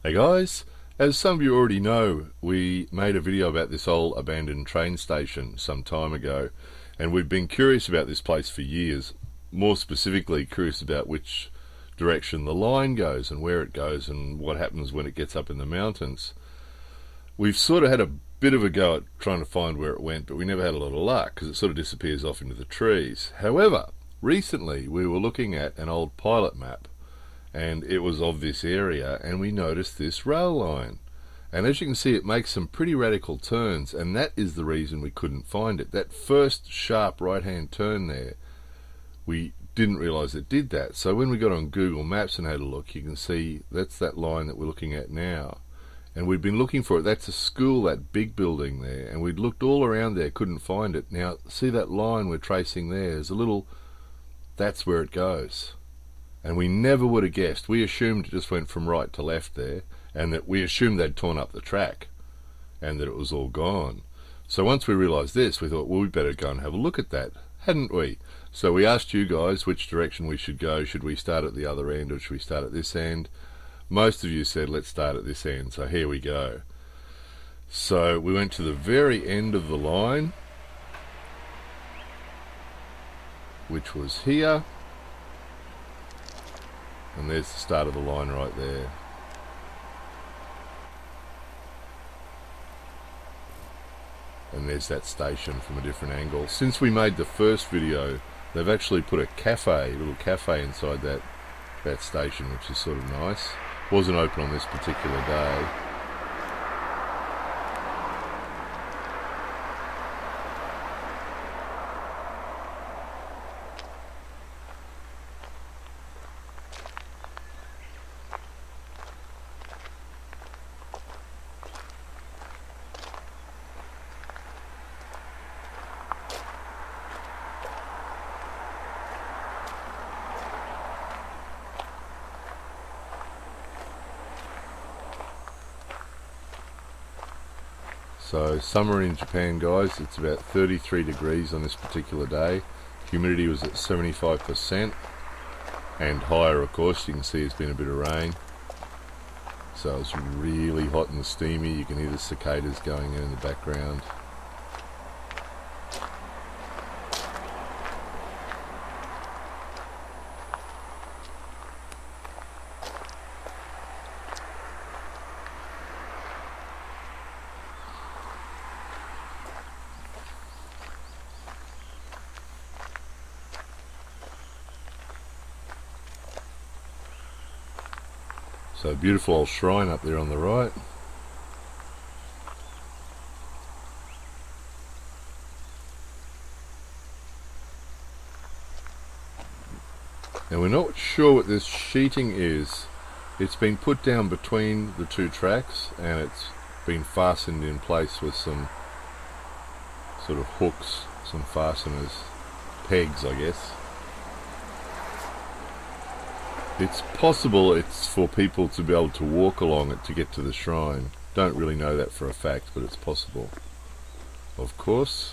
Hey guys, as some of you already know, we made a video about this old abandoned train station some time ago, and we've been curious about this place for years, more specifically curious about which direction the line goes and where it goes and what happens when it gets up in the mountains. We've sort of had a bit of a go at trying to find where it went, but we never had a lot of luck because it sort of disappears off into the trees. However, recently we were looking at an old pilot map, and it was of this area, and we noticed this rail line. And as you can see, it makes some pretty radical turns, and that is the reason we couldn't find it. That first sharp right-hand turn there, we didn't realize it did that. So when we got on Google Maps and had a look, you can see that's that line that we're looking at now. And we'd been looking for it. That's a school, that big building there, and we'd looked all around there, couldn't find it. Now, see that line we're tracing there? There's a little, that's where it goes. And we never would have guessed. We assumed it just went from right to left there, and that we assumed they'd torn up the track and that it was all gone. So once we realized this, we thought, well, we better go and have a look at that, hadn't we? So we asked you guys which direction we should go. Should we start at the other end or should we start at this end? Most of you said let's start at this end, so here we go. So we went to the very end of the line, which was here. And there's the start of the line right there. And there's that station from a different angle. Since we made the first video, they've actually put a little cafe inside that station, which is sort of nice. Wasn't open on this particular day. So summer in Japan, guys, it's about 33 degrees on this particular day. Humidity was at 75% and higher, of course. You can see it's been a bit of rain. So it's really hot and steamy. You can hear the cicadas going in the background. So beautiful old shrine up there on the right. And we're not sure what this sheeting is. It's been put down between the two tracks and it's been fastened in place with some sort of hooks, some fasteners, pegs I guess. It's possible it's for people to be able to walk along it to get to the shrine. Don't really know that for a fact, but it's possible. Of course.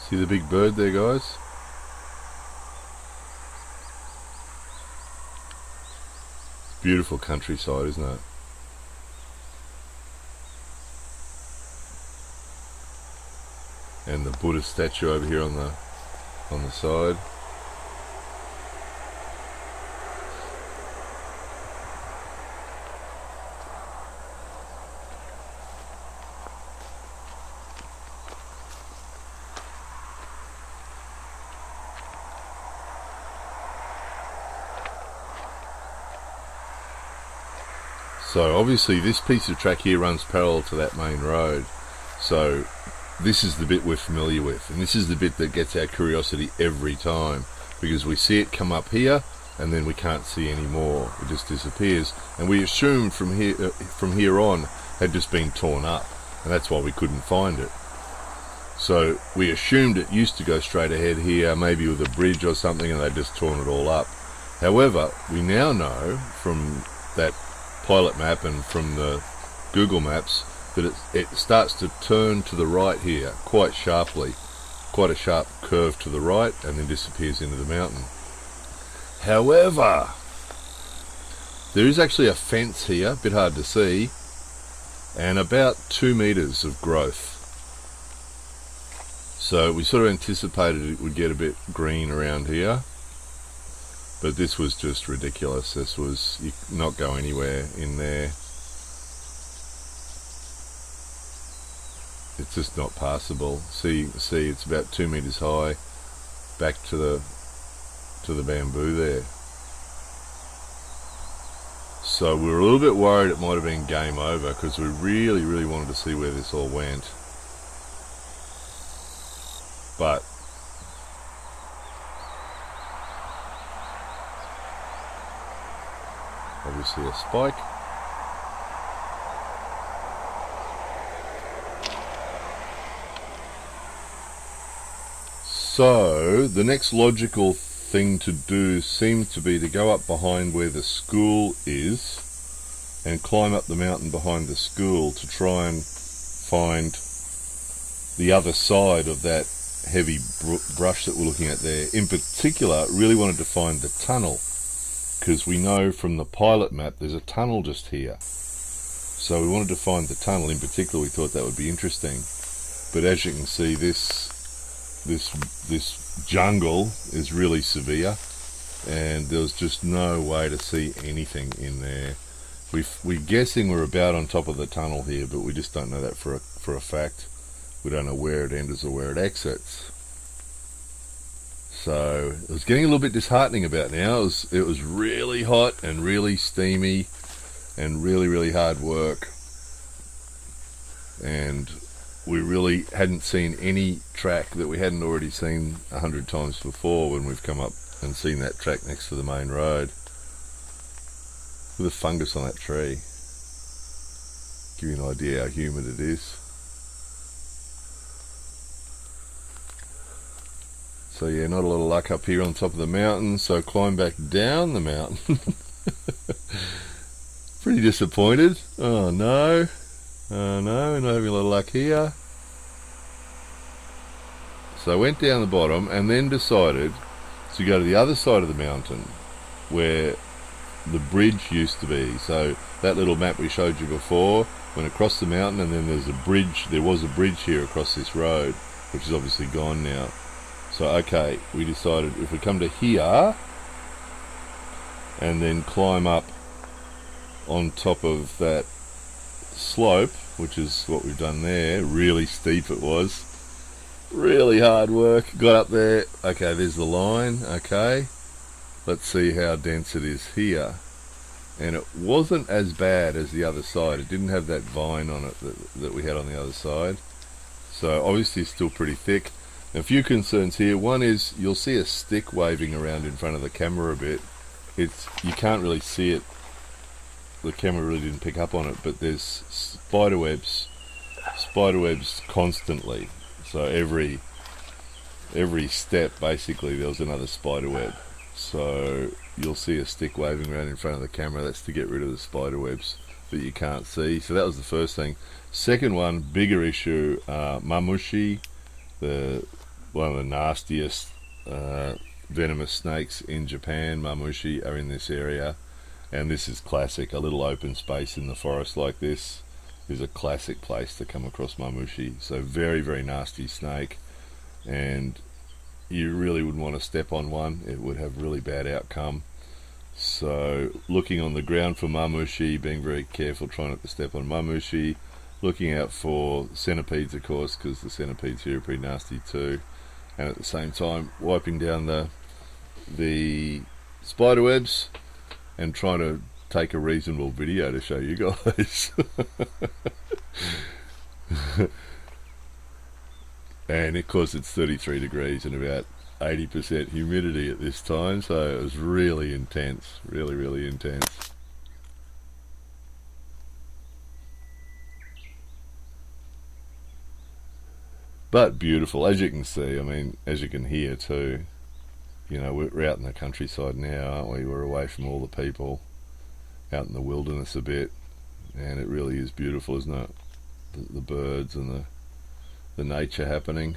See the big bird there, guys? Beautiful countryside, isn't it? And the Buddha statue over here on the side. So obviously this piece of track here runs parallel to that main road. So this is the bit we're familiar with, and this is the bit that gets our curiosity every time, because we see it come up here and then we can't see any more. It just disappears, and we assume from here on had just been torn up, and that's why we couldn't find it. So we assumed it used to go straight ahead here, maybe with a bridge or something, and they'd just torn it all up. However, we now know from that pilot map and from the Google Maps that it starts to turn to the right here quite sharply, quite a sharp curve to the right, and then disappears into the mountain. However, there is actually a fence here, a bit hard to see, and about 2 meters of growth. So we sort of anticipated it would get a bit green around here, but this was just ridiculous. This was, you could not go anywhere in there. It's just not passable. See, it's about 2 meters high, back to the bamboo there. So we were a little bit worried it might have been game over, because we really wanted to see where this all went. But obviously a spike. So the next logical thing to do seems to be to go up behind where the school is and climb up the mountain behind the school to try and find the other side of that heavy brush that we're looking at there. In particular, really wanted to find the tunnel, because we know from the pilot map there's a tunnel just here. So we wanted to find the tunnel. In particular, we thought that would be interesting. But as you can see, this jungle is really severe, and there was just no way to see anything in there. We're guessing we're about on top of the tunnel here, but we just don't know that for a fact. We don't know where it enters or where it exits. So it was getting a little bit disheartening about now. It was really hot and really steamy and really hard work, and we really hadn't seen any track that we hadn't already seen 100 times before when we've come up and seen that track next to the main road. Look at the fungus on that tree. Give you an idea how humid it is. So yeah, not a lot of luck up here on top of the mountain, so climb back down the mountain. Pretty disappointed. Oh no. Oh no, we're not having a lot of luck here. So I went down the bottom and then decided to go to the other side of the mountain where the bridge used to be. So that little map we showed you before went across the mountain, and then there's a bridge. There was a bridge here across this road, which is obviously gone now. So okay, we decided if we come to here and then climb up on top of that slope, which is what we've done there. Really steep it was, really hard work. Got up there. Okay, there's the line. Okay, let's see how dense it is here. And it wasn't as bad as the other side. It didn't have that vine on it that we had on the other side. So obviously it's still pretty thick. A few concerns here. One is you'll see a stick waving around in front of the camera a bit. You can't really see it. The camera really didn't pick up on it, but there's spiderwebs constantly. So every step basically there was another spiderweb. So you'll see a stick waving around in front of the camera. That's to get rid of the spiderwebs that you can't see. So that was the first thing. Second one, bigger issue, mamushi, the one of the nastiest venomous snakes in Japan, mamushi, are in this area. And this is classic. A little open space in the forest like this is a classic place to come across mamushi. So very, very nasty snake, and you really wouldn't want to step on one. It would have really bad outcome. So looking on the ground for mamushi, being very careful, trying not to step on mamushi, looking out for centipedes, of course, because the centipedes here are pretty nasty too, and at the same time wiping down the spider webs and trying to take a reasonable video to show you guys. And of course it's 33 degrees and about 80% humidity at this time, so it was really intense, really, really intense. But beautiful, as you can see. I mean, as you can hear too. You know, we're out in the countryside now, aren't we? We're away from all the people, out in the wilderness a bit, and it really is beautiful, isn't it? The birds and the nature happening.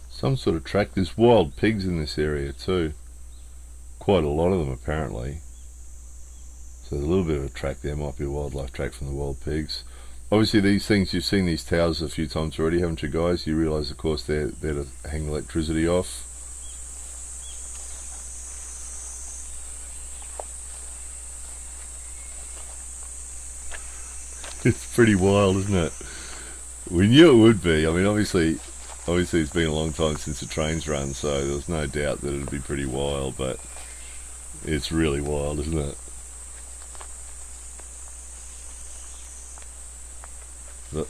Some sort of track. There's wild pigs in this area too. Quite a lot of them apparently. So there's a little bit of a track there. Might be a wildlife track from the wild pigs. Obviously these things, you've seen these towers a few times already, haven't you guys? You realise of course they're to hang electricity off. It's pretty wild, isn't it? We knew it would be. I mean, obviously it's been a long time since the train's run, so there's no doubt that it'd be pretty wild, but it's really wild, isn't it?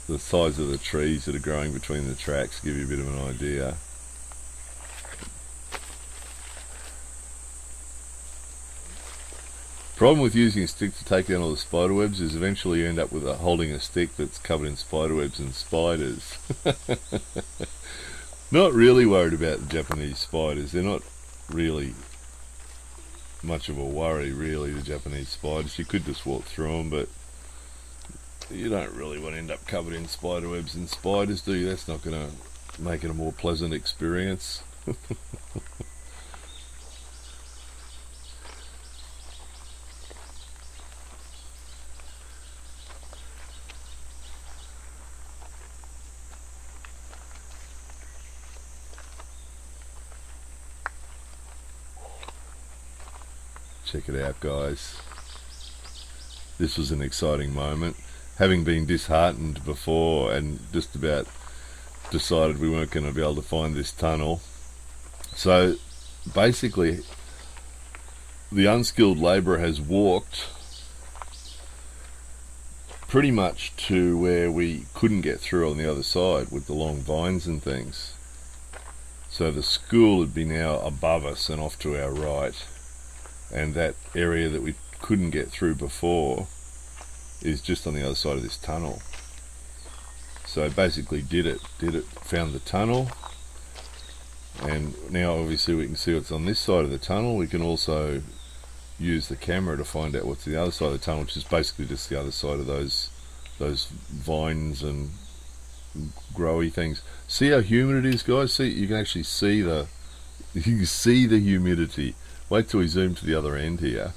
The size of the trees that are growing between the tracks give you a bit of an idea. Problem with using a stick to take down all the spider webs is eventually you end up with holding a stick that's covered in spider webs and spiders. Not really worried about the Japanese spiders. They're not really much of a worry, really, the Japanese spiders. You could just walk through them, but you don't really want to end up covered in spider webs and spiders, do you? That's not going to make it a more pleasant experience. Check it out, guys. This was an exciting moment. Having been disheartened before and just about decided we weren't going to be able to find this tunnel. So basically the unskilled labourer has walked pretty much to where we couldn't get through on the other side with the long vines and things. So the school would be now above us and off to our right, and that area that we couldn't get through before is just on the other side of this tunnel. So basically did it, found the tunnel, and now obviously we can see what's on this side of the tunnel. We can also use the camera to find out what's the other side of the tunnel, which is basically just the other side of those vines and growy things. See how humid it is, guys? See, you can actually see the humidity. Wait till we zoom to the other end here.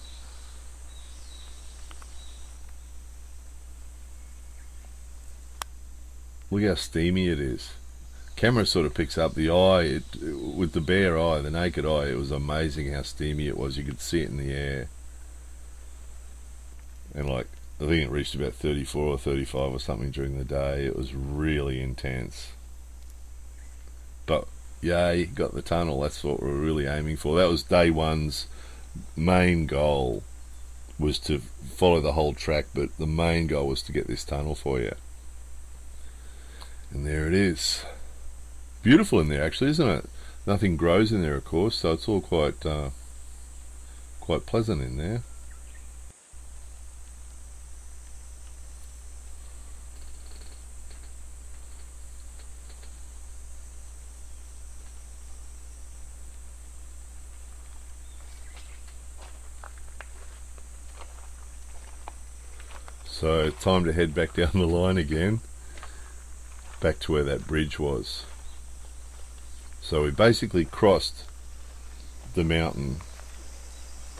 Look how steamy it is. Camera sort of picks up the eye. With the bare eye, the naked eye, it was amazing how steamy it was. You could see it in the air. And like, I think it reached about 34 or 35 or something during the day. It was really intense. But yay, got the tunnel. That's what we're really aiming for. That was day one's main goal, was to follow the whole track, but the main goal was to get this tunnel for you. And there it is. Beautiful in there, actually, isn't it? Nothing grows in there, of course, so it's all quite pleasant in there. So time to head back down the line again, back to where that bridge was. So we basically crossed the mountain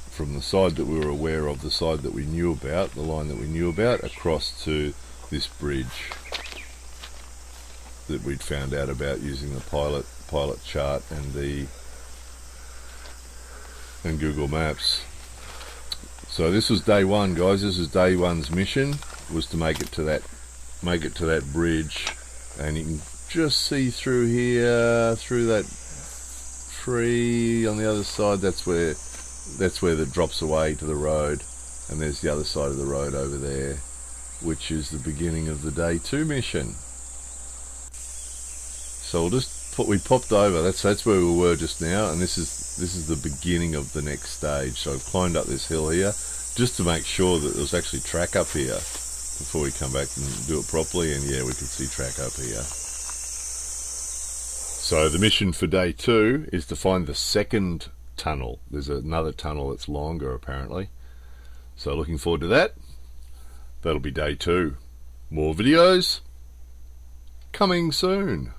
from the side that we were aware of, the side that we knew about, the line that we knew about, across to this bridge that we'd found out about using the pilot chart and Google Maps. So this was day one, guys. This was day one's mission, was to make it to that bridge, and you can just see through here, through that tree on the other side. That's where that drops away to the road, and there's the other side of the road over there, which is the beginning of the day 2 mission. So we popped over. That's where we were just now, and this is the beginning of the next stage. So I've climbed up this hill here just to make sure that there was actually track up here before we come back and do it properly, and yeah, we could see track up here. So the mission for day 2 is to find the second tunnel. There's another tunnel that's longer apparently. So looking forward to that. That'll be day 2. More videos coming soon.